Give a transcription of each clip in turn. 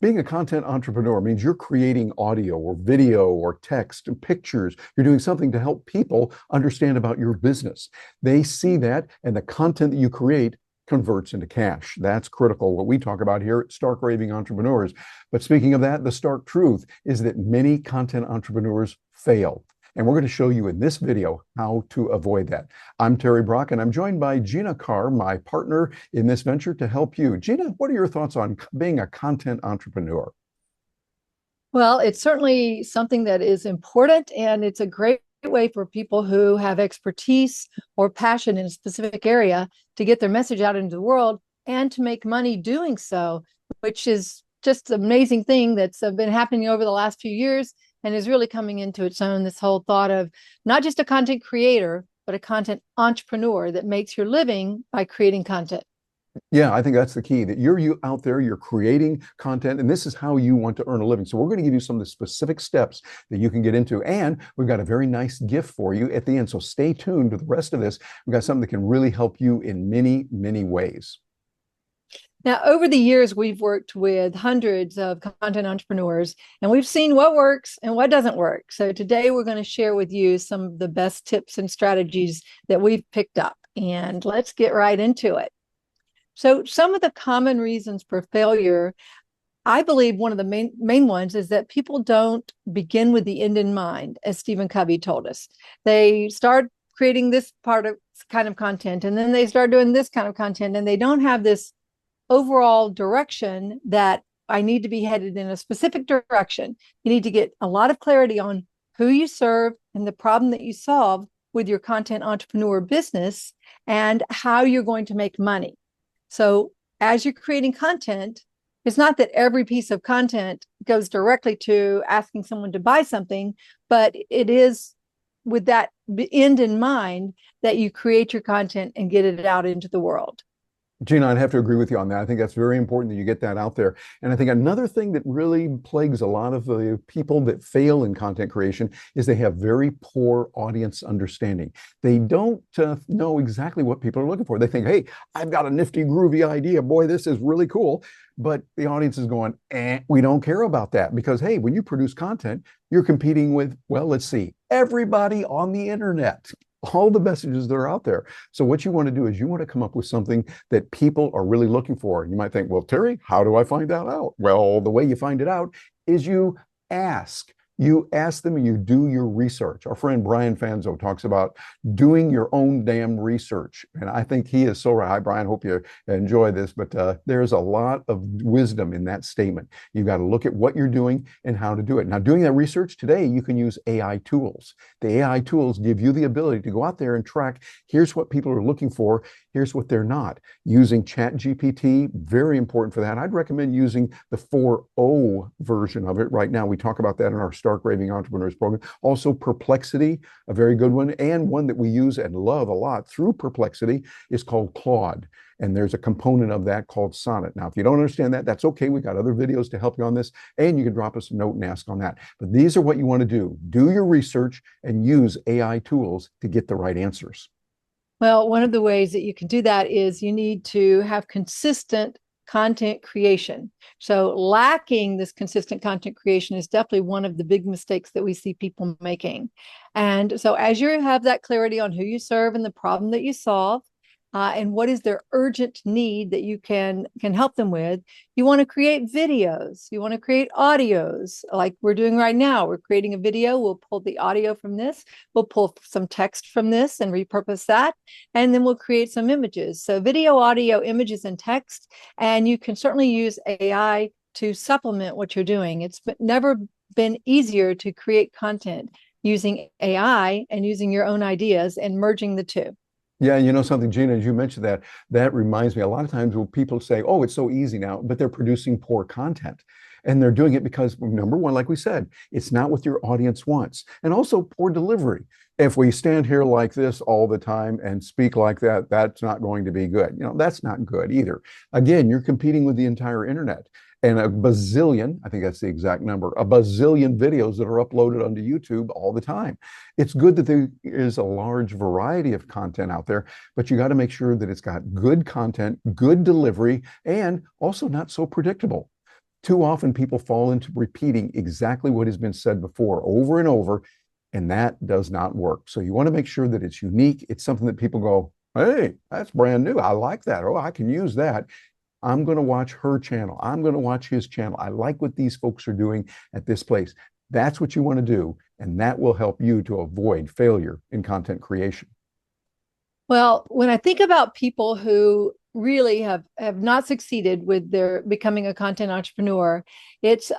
Being a content entrepreneur means you're creating audio or video or text and pictures. You're doing something to help people understand about your business. They see that, and the content that you create converts into cash. That's critical, what we talk about here at Stark Raving Entrepreneurs. But speaking of that, the stark truth is that many content entrepreneurs fail. And we're going to show you in this video how to avoid that. I'm Terry Brock, and I'm joined by Gina Carr, my partner in this venture, to help you. Gina, what are your thoughts on being a content entrepreneur? Well, it's certainly something that is important, and it's a great way for people who have expertise or passion in a specific area to get their message out into the world and to make money doing so, which is just an amazing thing that's been happening over the last few years and is really coming into its own. This whole thought of not just a content creator, but a content entrepreneur that makes your living by creating content. Yeah, I think that's the key, that you out there, you're creating content, and this is how you want to earn a living. So we're going to give you some of the specific steps that you can get into. And we've got a very nice gift for you at the end. So stay tuned to the rest of this. We've got something that can really help you in many, many ways. Now, over the years, we've worked with hundreds of content entrepreneurs, and we've seen what works and what doesn't work. So today we're going to share with you some of the best tips and strategies that we've picked up. And let's get right into it. So some of the common reasons for failure, I believe one of the main ones is that people don't begin with the end in mind, as Stephen Covey told us. They start creating this kind of content, and then they start doing this kind of content, and they don't have this overall direction that I need to be headed in a specific direction. You need to get a lot of clarity on who you serve and the problem that you solve with your content entrepreneur business and how you're going to make money. So as you're creating content, it's not that every piece of content goes directly to asking someone to buy something, but it is with that end in mind that you create your content and get it out into the world. Gina, I'd have to agree with you on that. I think that's very important that you get that out there. And I think another thing that really plagues a lot of the people that fail in content creation is they have very poor audience understanding. They don't know exactly what people are looking for. They think, hey, I've got a nifty, groovy idea. Boy, this is really cool. But the audience is going, we don't care about that. Because, hey, when you produce content, you're competing with, well, let's see, everybody on the internet. All the messages that are out there. So what you want to do is you want to come up with something that people are really looking for. You might think, well, Terry, how do I find that out? Well, the way you find it out is you ask. You ask them and you do your research. Our friend Brian Fanzo talks about doing your own damn research. And I think he is so right. Hi, Brian. Hope you enjoy this. But there's a lot of wisdom in that statement. You've got to look at what you're doing and how to do it. Now, doing that research today, you can use AI tools. The AI tools give you the ability to go out there and track, here's what people are looking for, here's what they're not. Using ChatGPT, very important for that. I'd recommend using the 4.0 version of it right now. We talk about that in our Stark Raving Entrepreneurs program. Also, Perplexity, a very good one, and one that we use and love a lot through Perplexity is called Claude. And there's a component of that called Sonnet. Now, if you don't understand that, that's okay. We got other videos to help you on this, and you can drop us a note and ask on that. But these are what you want to do. Do your research and use AI tools to get the right answers. Well, one of the ways that you can do that is you need to have consistent content creation. So lacking this consistent content creation is definitely one of the big mistakes that we see people making. And so as you have that clarity on who you serve and the problem that you solve, and what is their urgent need that you can help them with, you want to create videos, you want to create audios like we're doing right now. We're creating a video, we'll pull the audio from this, we'll pull some text from this and repurpose that, and then we'll create some images. So video, audio, images, and text, and you can certainly use AI to supplement what you're doing. It's never been easier to create content using AI and using your own ideas and merging the two. Yeah, you know something, Gina, as you mentioned that reminds me, a lot of times when people say, oh, it's so easy now, but they're producing poor content. And they're doing it because, number one, like we said, it's not what your audience wants. And also poor delivery. If we stand here like this all the time and speak like that, that's not going to be good. You know, that's not good either. Again, you're competing with the entire internet. And a bazillion, I think that's the exact number, a bazillion videos that are uploaded onto YouTube all the time. It's good that there is a large variety of content out there, but you got to make sure that it's got good content, good delivery, and also not so predictable. Too often people fall into repeating exactly what has been said before over and over, and that does not work. So you want to make sure that it's unique. It's something that people go, hey, that's brand new. I like that. Oh, I can use that. I'm going to watch her channel. I'm going to watch his channel. I like what these folks are doing at this place. That's what you want to do, and that will help you to avoid failure in content creation. Well, when I think about people who really have not succeeded with their becoming a content entrepreneur, it's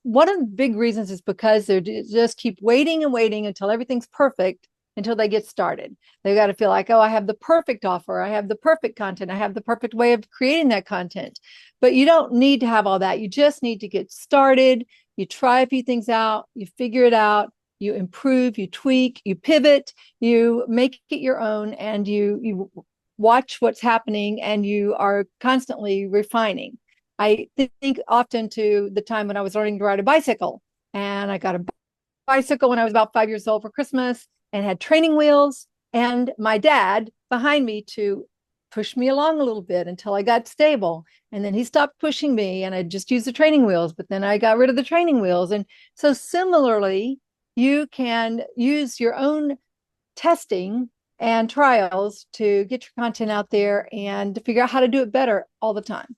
one of the big reasons is because they just keep waiting and waiting until everything's perfect until they get started. They got to feel like, oh, I have the perfect offer, I have the perfect content, I have the perfect way of creating that content. But you don't need to have all that. You just need to get started. You try a few things out, you figure it out, you improve, you tweak, you pivot, you make it your own, and you watch what's happening, and you are constantly refining. I think often to the time when I was learning to ride a bicycle, and I got a bicycle when I was about 5 years old for Christmas and had training wheels, and my dad behind me to push me along a little bit until I got stable. And then he stopped pushing me and I just used the training wheels, but then I got rid of the training wheels. And so similarly, you can use your own testing and trials to get your content out there and to figure out how to do it better all the time.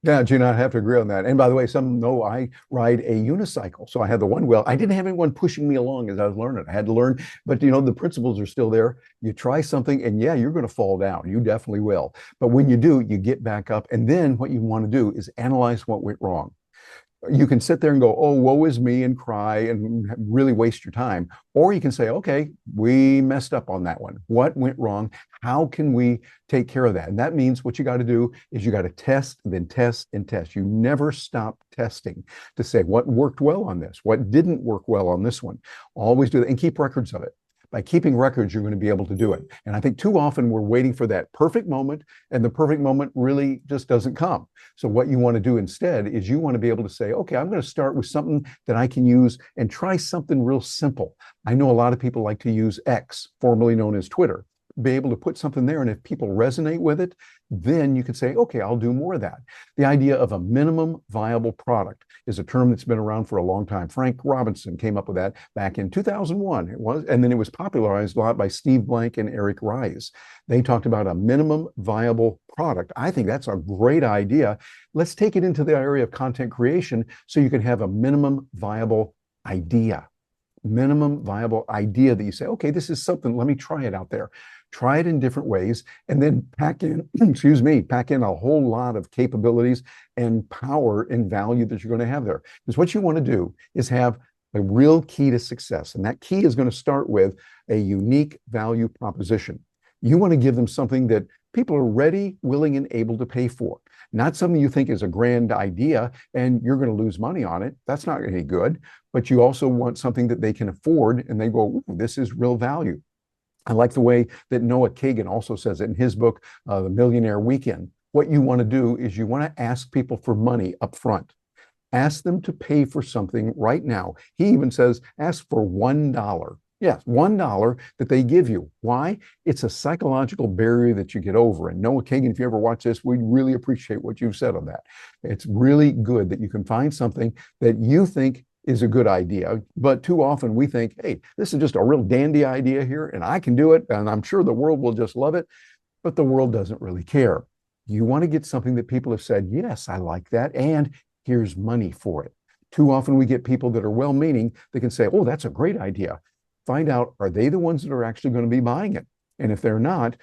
Yeah, Gina, I have to agree on that. And by the way, some know I ride a unicycle. So I had the one wheel. I didn't have anyone pushing me along as I was learning. I had to learn, but the principles are still there. You try something and yeah, you're going to fall down. You definitely will. But when you do, you get back up. And then what you want to do is analyze what went wrong. You can sit there and go, oh, woe is me, and cry and really waste your time. Or you can say, okay, we messed up on that one. What went wrong? How can we take care of that? And that means what you got to do is you got to test, then test and test. You never stop testing to say what worked well on this, what didn't work well on this one. Always do that and keep records of it. By keeping records, you're going to be able to do it. And I think too often we're waiting for that perfect moment, and the perfect moment really just doesn't come. So what you want to do instead is you want to be able to say, okay, I'm going to start with something that I can use and try something real simple. I know a lot of people like to use X, formerly known as Twitter. Be able to put something there, and if people resonate with it, then you can say, okay, I'll do more of that. The idea of a minimum viable product is a term that's been around for a long time. Frank Robinson came up with that back in 2001. It was, and then it was popularized a lot by Steve Blank and Eric Ries. They talked about a minimum viable product. I think that's a great idea. Let's take it into the area of content creation so you can have a minimum viable idea. Minimum viable idea that you say, okay, this is something, let me try it out there. Try it in different ways, and then pack in, pack in a whole lot of capabilities and power and value that you're going to have there. Because what you want to do is have a real key to success. And that key is going to start with a unique value proposition. You want to give them something that people are ready, willing, and able to pay for. Not something you think is a grand idea and you're going to lose money on it. That's not any good. But you also want something that they can afford and they go, this is real value. I like the way that Noah Kagan also says it in his book, The Millionaire Weekend. What you want to do is you want to ask people for money up front. Ask them to pay for something right now. He even says, ask for $1. Yes, $1 that they give you. Why? It's a psychological barrier that you get over. And Noah Kagan, if you ever watch this, we'd really appreciate what you've said on that. It's really good that you can find something that you think is a good idea. But too often we think, hey, this is just a real dandy idea here and I can do it and I'm sure the world will just love it. But the world doesn't really care. You want to get something that people have said, yes, I like that, and here's money for it. Too often we get people that are well-meaning that can say, oh, that's a great idea. Find out, are they the ones that are actually going to be buying it? And if they're not,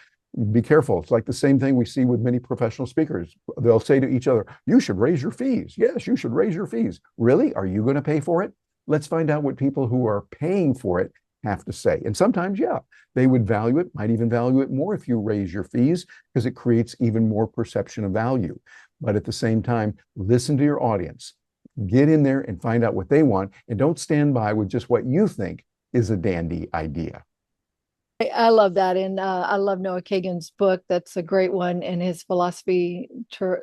be careful. It's like the same thing we see with many professional speakers. They'll say to each other, you should raise your fees. Yes, you should raise your fees. Really? Are you going to pay for it? Let's find out what people who are paying for it have to say. And sometimes, yeah, they would value it, might even value it more if you raise your fees because it creates even more perception of value. But at the same time, listen to your audience. Get in there and find out what they want, and don't stand by with just what you think is a dandy idea. I love that. And I love Noah Kagan's book. That's a great one. And his philosophy,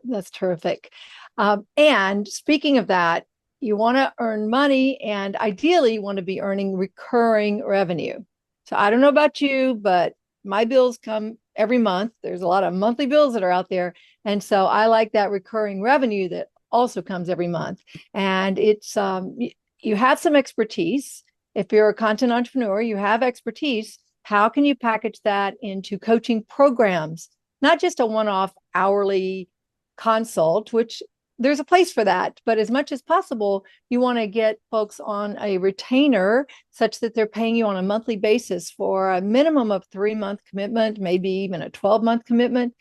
that's terrific. And speaking of that, you want to earn money, and ideally you want to be earning recurring revenue. So I don't know about you, but my bills come every month. There's a lot of monthly bills that are out there. And so I like that recurring revenue that also comes every month. And it's you have some expertise. If you're a content entrepreneur, you have expertise. How can you package that into coaching programs? Not just a one-off hourly consult, which there's a place for that, but as much as possible, you want to get folks on a retainer such that they're paying you on a monthly basis for a minimum of 3-month commitment, maybe even a 12-month commitment,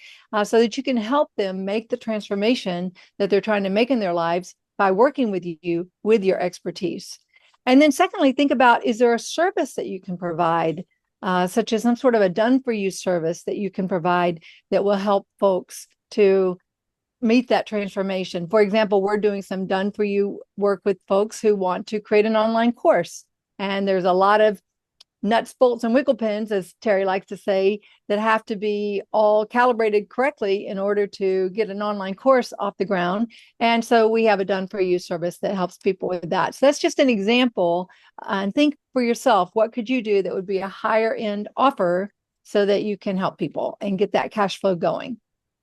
so that you can help them make the transformation that they're trying to make in their lives by working with you with your expertise. And then secondly, think about, is there a service that you can provide, such as some sort of a done-for-you service that you can provide that will help folks to meet that transformation? For example, we're doing some done for you work with folks who want to create an online course. And there's a lot of nuts, bolts, and wiggle pins, as Terry likes to say, that have to be all calibrated correctly in order to get an online course off the ground. And so we have a done for you service that helps people with that. So that's just an example. And think for yourself, what could you do that would be a higher end offer so that you can help people and get that cash flow going?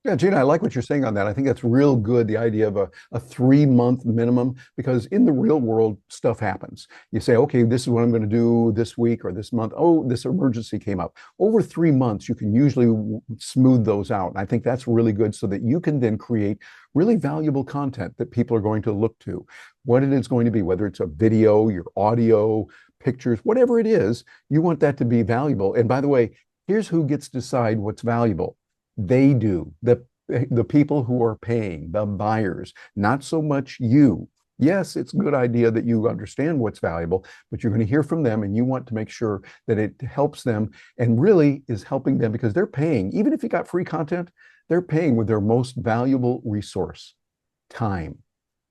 Yeah, Gina, I like what you're saying on that. I think that's real good, the idea of a 3-month minimum, because in the real world, stuff happens. You say, okay, this is what I'm going to do this week or this month. Oh, this emergency came up. Over 3 months, you can usually smooth those out. And I think that's really good so that you can then create really valuable content that people are going to look to. What it is going to be, whether it's a video, your audio, pictures, whatever it is, you want that to be valuable. And by the way, here's who gets to decide what's valuable. They do. The people who are paying, the buyers, not so much you. Yes, it's a good idea that you understand what's valuable, but you're going to hear from them and you want to make sure that it helps them and really is helping them because they're paying. Even if you got free content, they're paying with their most valuable resource, time.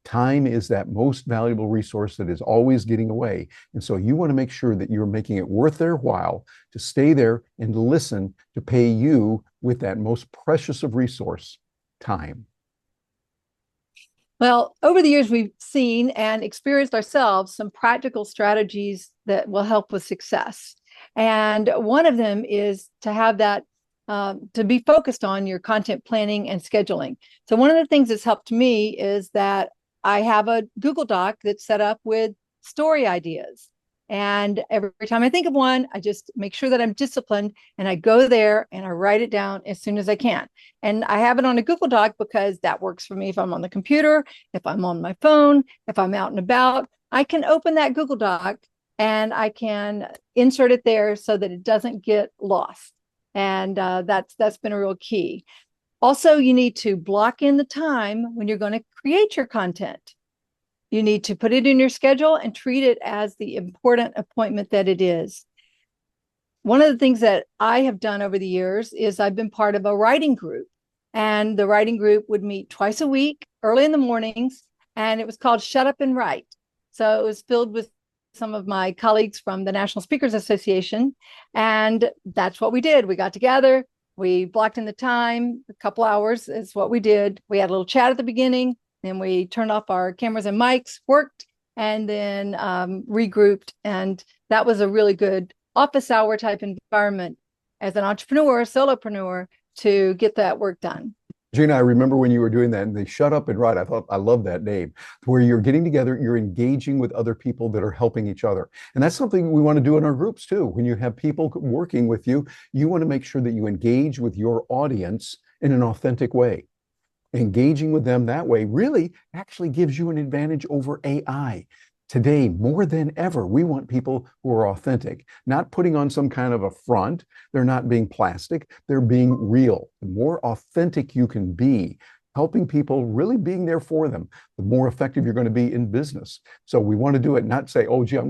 Time is that most valuable resource that is always getting away. And so you want to make sure that you're making it worth their while to stay there and listen, to pay you with that most precious of resource, time. Well, over the years, we've seen and experienced ourselves some practical strategies that will help with success. And one of them is to have that to be focused on your content planning and scheduling. So one of the things that's helped me is that I have a Google Doc that's set up with story ideas. And every time I think of one, I just make sure that I'm disciplined and I go there and I write it down as soon as I can. And I have it on a Google Doc because that works for me if I'm on the computer, if I'm on my phone, if I'm out and about. I can open that Google Doc and I can insert it there so that it doesn't get lost. And that's been a real key. Also, you need to block in the time when you're going to create your content. You need to put it in your schedule and treat it as the important appointment that it is. One of the things that I have done over the years is I've been part of a writing group, and the writing group would meet twice a week, early in the mornings, and it was called Shut Up and Write. So it was filled with some of my colleagues from the National Speakers Association, and that's what we did. We got together. We blocked in the time, a couple hours is what we did. We had a little chat at the beginning, then we turned off our cameras and mics, worked, and then regrouped. And that was a really good office hour type environment as an entrepreneur, solopreneur, to get that work done. Gina, I remember when you were doing that and they Shut Up and Write. I thought, I love that name, where you're getting together, you're engaging with other people that are helping each other. And that's something we want to do in our groups too. When you have people working with you, you want to make sure that you engage with your audience in an authentic way. Engaging with them that way really actually gives you an advantage over AI. Today, more than ever, we want people who are authentic, not putting on some kind of a front. They're not being plastic. They're being real. The more authentic you can be, helping people, really being there for them, the more effective you're going to be in business. So we want to do it, not say, oh, gee,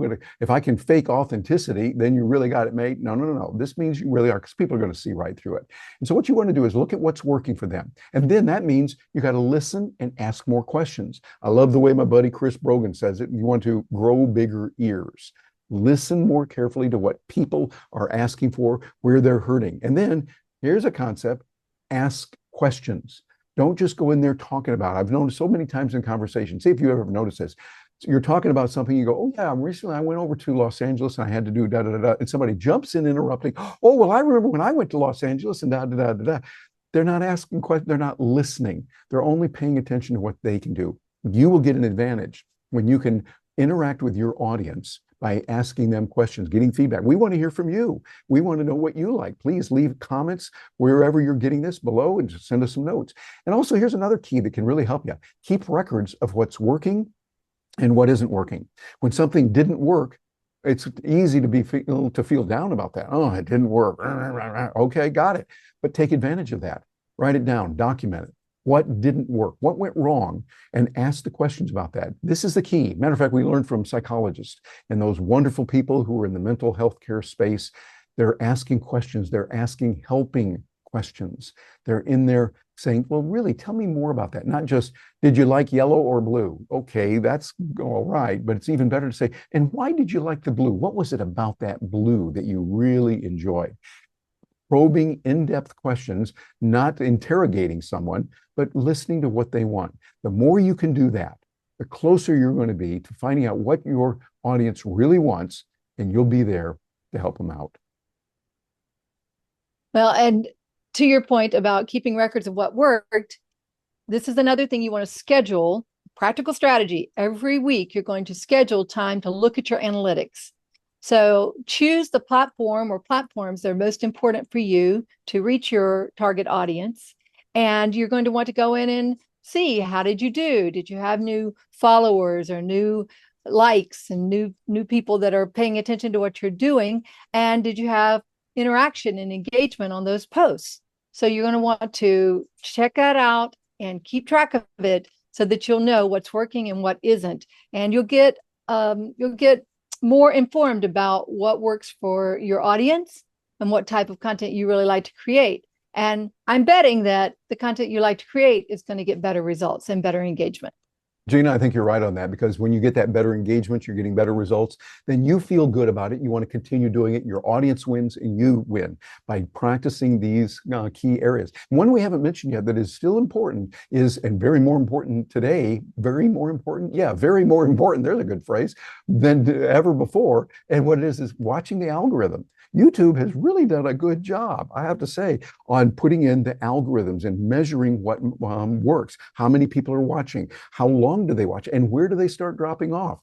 if I can fake authenticity, then you really got it made. No, no, no, no. This means you really are, because people are going to see right through it. And so what you want to do is look at what's working for them. And then that means you got to listen and ask more questions. I love the way my buddy Chris Brogan says it. You want to grow bigger ears. Listen more carefully to what people are asking for, where they're hurting. And then here's a concept: ask questions. Don't just go in there talking about it. I've noticed so many times in conversations, see if you ever notice this. So you're talking about something, you go, oh yeah, recently I went over to Los Angeles and I had to do da da da da. And somebody jumps in interrupting, oh, well, I remember when I went to Los Angeles and da da da da da. They're not asking questions, they're not listening. They're only paying attention to what they can do. You will get an advantage when you can interact with your audience by asking them questions, getting feedback. We want to hear from you. We want to know what you like. Please leave comments wherever you're getting this below and just send us some notes. And also, here's another key that can really help you. Keep records of what's working and what isn't working. When something didn't work, it's easy to feel down about that. Oh, it didn't work. Okay, got it. But take advantage of that. Write it down, document it. What didn't work? What went wrong? And ask the questions about that. This is the key. Matter of fact, we learned from psychologists and those wonderful people who are in the mental health care space. They're asking questions. They're asking helping questions. They're in there saying, well, really, tell me more about that. Not just, did you like yellow or blue? Okay, that's all right. But it's even better to say, and why did you like the blue? What was it about that blue that you really enjoyed? Probing in-depth questions, not interrogating someone, but listening to what they want. The more you can do that, the closer you're going to be to finding out what your audience really wants, and you'll be there to help them out. Well, and to your point about keeping records of what worked, this is another thing you want to schedule. Practical strategy. Every week, you're going to schedule time to look at your analytics. So choose the platform or platforms that are most important for you to reach your target audience. And you're going to want to go in and see, how did you do? Did you have new followers or new likes and new people that are paying attention to what you're doing? And did you have interaction and engagement on those posts? So you're going to want to check that out and keep track of it so that you'll know what's working and what isn't. And you'll get more informed about what works for your audience and what type of content you really like to create. And I'm betting that the content you like to create is going to get better results and better engagement. Gina, I think you're right on that, because when you get that better engagement, you're getting better results, then you feel good about it. You want to continue doing it. Your audience wins and you win by practicing these key areas. One we haven't mentioned yet that is still important is, and very more important today, very more important, there's a good phrase, than ever before. And what it is watching the algorithm. YouTube has really done a good job, I have to say, on putting in the algorithms and measuring what works, how many people are watching, how long do they watch, and where do they start dropping off.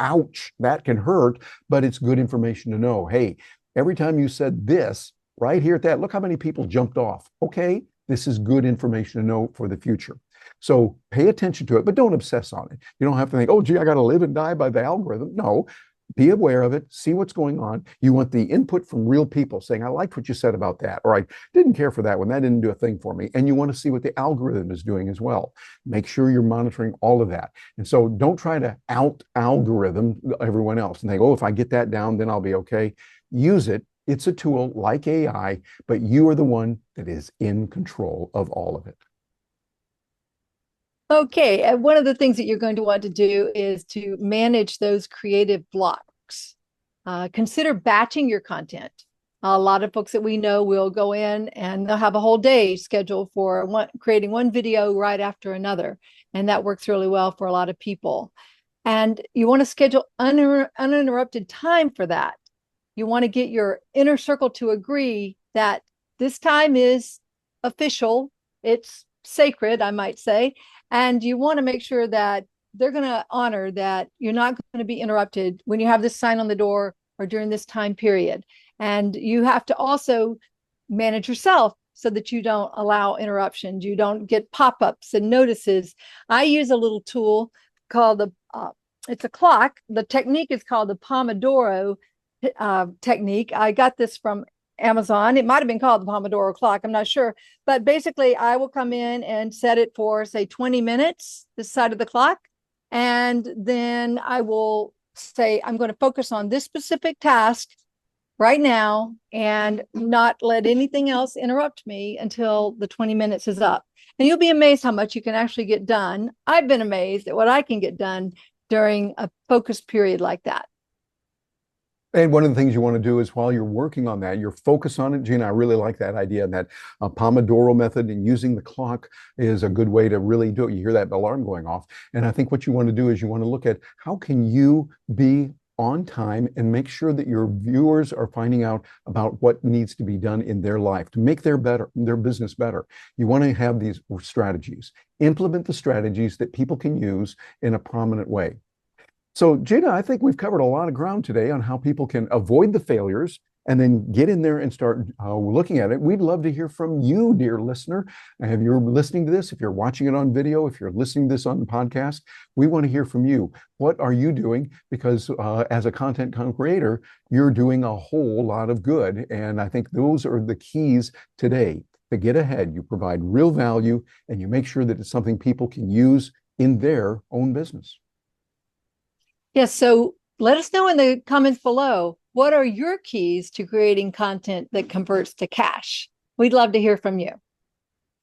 Ouch, that can hurt, but it's good information to know. Hey, every time you said this, right here at that, look how many people jumped off. Okay, this is good information to know for the future. So pay attention to it, but don't obsess on it. You don't have to think, oh, gee, I got to live and die by the algorithm. No. Be aware of it, see what's going on. You want the input from real people saying, I liked what you said about that, or I didn't care for that one. That didn't do a thing for me. And you want to see what the algorithm is doing as well. Make sure you're monitoring all of that. And so don't try to out-algorithm everyone else and think, oh, if I get that down, then I'll be okay. Use it. It's a tool like AI, but you are the one that is in control of all of it. Okay, and one of the things that you're going to want to do is to manage those creative blocks. Consider batching your content. A lot of folks that we know will go in and they'll have a whole day scheduled for creating one video right after another. And that works really well for a lot of people. And you want to schedule uninterrupted time for that. You want to get your inner circle to agree that this time is official. It's sacred, I might say. And you want to make sure that they're going to honor that you're not going to be interrupted when you have this sign on the door or during this time period. And you have to also manage yourself so that you don't allow interruptions. You don't get pop-ups and notices. I use a little tool called it's a clock. The technique is called the Pomodoro technique. I got this from Amazon. It might have been called the Pomodoro clock. I'm not sure. But basically, I will come in and set it for, say, 20 minutes, this side of the clock. And then I will say, I'm going to focus on this specific task right now and not let anything else interrupt me until the 20 minutes is up. And you'll be amazed how much you can actually get done. I've been amazed at what I can get done during a focused period like that. And one of the things you want to do is while you're working on that, you're focused on it. Gina, I really like that idea, and that Pomodoro method and using the clock is a good way to really do it. You hear that alarm going off. And I think what you want to do is you want to look at how can you be on time and make sure that your viewers are finding out about what needs to be done in their life to make their business better. You want to have these strategies. Implement the strategies that people can use in a prominent way. So, Gina, I think we've covered a lot of ground today on how people can avoid the failures and then get in there and start looking at it. We'd love to hear from you, dear listener. If you're listening to this, if you're watching it on video, if you're listening to this on the podcast, we want to hear from you. What are you doing? Because as a content creator, you're doing a whole lot of good. And I think those are the keys today to get ahead. You provide real value and you make sure that it's something people can use in their own business. Yes, so let us know in the comments below, what are your keys to creating content that converts to cash? We'd love to hear from you.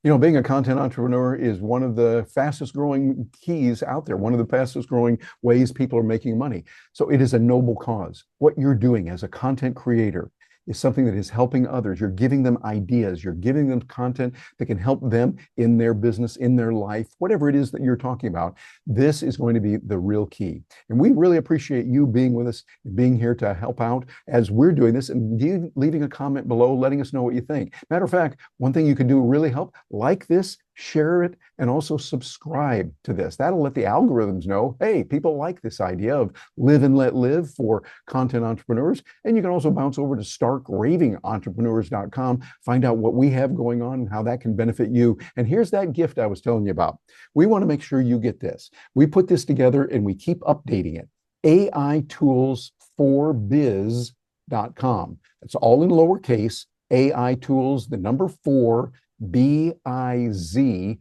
You know, being a content entrepreneur is one of the fastest growing keys out there, one of the fastest growing ways people are making money. So it is a noble cause. What you're doing as a content creator is something that is helping others. You're giving them ideas. You're giving them content that can help them in their business, in their life, whatever it is that you're talking about. This is going to be the real key. And we really appreciate you being with us and being here to help out as we're doing this and leaving a comment below, letting us know what you think. Matter of fact, one thing you can do to really help, like this, share it, and also subscribe to this. That'll let the algorithms know, hey, people like this idea of live and let live for content entrepreneurs. And you can also bounce over to starkravingentrepreneurs.com, find out what we have going on and how that can benefit you. And here's that gift I was telling you about. We want to make sure you get this. We put this together and we keep updating it. AIToolsforbiz.com. It's all in lowercase, AI tools, the number 4, biz.com.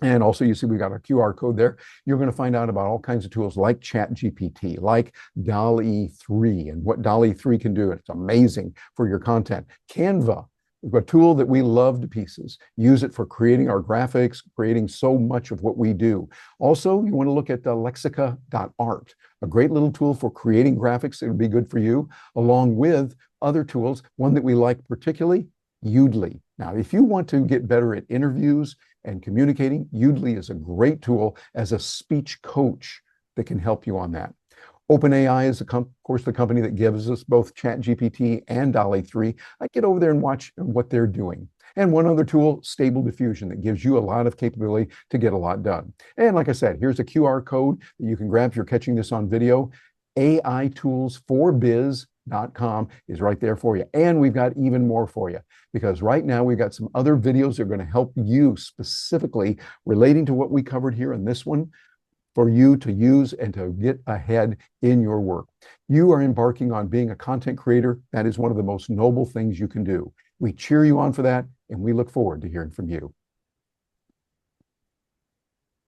And also, you see, we got a QR code there. You're going to find out about all kinds of tools like ChatGPT, like DALL-E 3, and what DALL-E 3 can do. It's amazing for your content. Canva, a tool that we love to pieces. Use it for creating our graphics, creating so much of what we do. Also, you want to look at the lexica.art, a great little tool for creating graphics that would be good for you, along with other tools. One that we like particularly, Udly. Now, if you want to get better at interviews and communicating, Udly is a great tool as a speech coach that can help you on that. OpenAI is, of course, the company that gives us both ChatGPT and DALL-E 3. I get over there and watch what they're doing. And one other tool, Stable Diffusion, that gives you a lot of capability to get a lot done. And like I said, here's a QR code that you can grab if you're catching this on video. AIToolsforbiz.com is right there for you. And we've got even more for you, because right now we've got some other videos that are going to help you specifically relating to what we covered here in this one for you to use and to get ahead in your work. You are embarking on being a content creator. That is one of the most noble things you can do. We cheer you on for that, and we look forward to hearing from you.